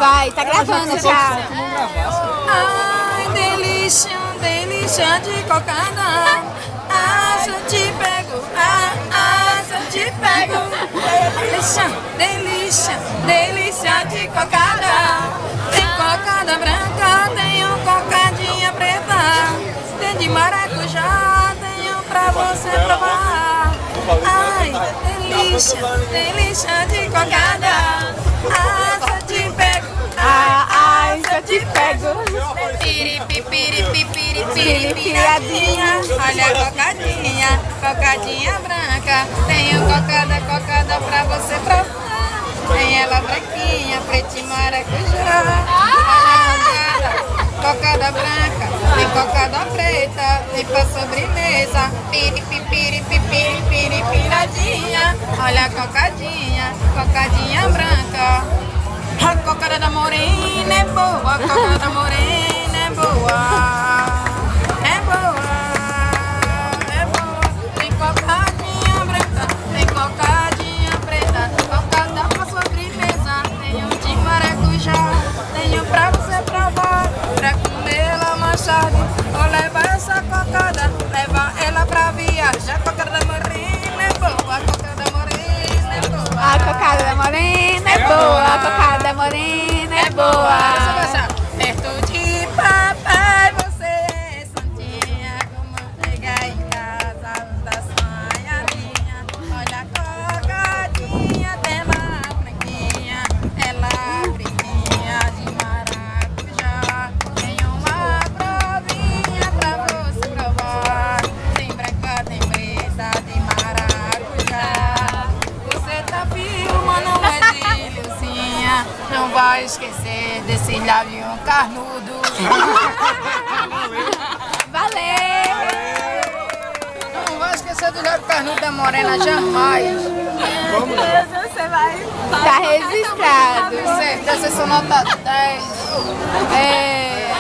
Vai, tá gravando já. Ai, delícia, delícia de cocada. Ah, se eu te pego, se eu te pego. Delícia, delícia, delícia de cocada. Tem cocada branca, tenho cocadinha preta. Tem de maracujá, tenho pra você provar. Ai, delícia, delícia de cocada. Ah, se eu te pego, Ai, se eu te pego. Piripiradinha, olha a cocadinha, cocadinha branca. Tenho cocada pra você provar. Tem ela branquinha, pretinho maracujá. Olha a cocada branca, tem cocada preta, tem pra sobremesa. Piripiradinha, olha a cocadinha branca. A cocada da morena é boa, a cocada da morena é boa. É boa, é boa. Tem cocadinha branca, tem cocadinha preta, cocada pra sobremesa. Tenho de maracujá, tenho pra você provar. Pra comê-la mais tarde, vou levar essa cocada, levar ela pra viajar. A cocada da morena é boa, a cocada da morena é boa. A cocada da morena é boa, a cocada da morena é boa. Perto de papai, você é santinha. Como chega em casa, da sonhadinha. Olha a cocadinha dela branquinha. Ela branquinha de maracujá. Tem uma provinha pra você provar. Tem branca, tem preta, tem maracujá. Você tá filmando, é de Lucinha. Não vai esquecer desse lábio carnudo. Valeu! Não vai esquecer do lábio carnudo da morena jamais. Você vai. Tá registrado. Certeza, sou nota 10. É.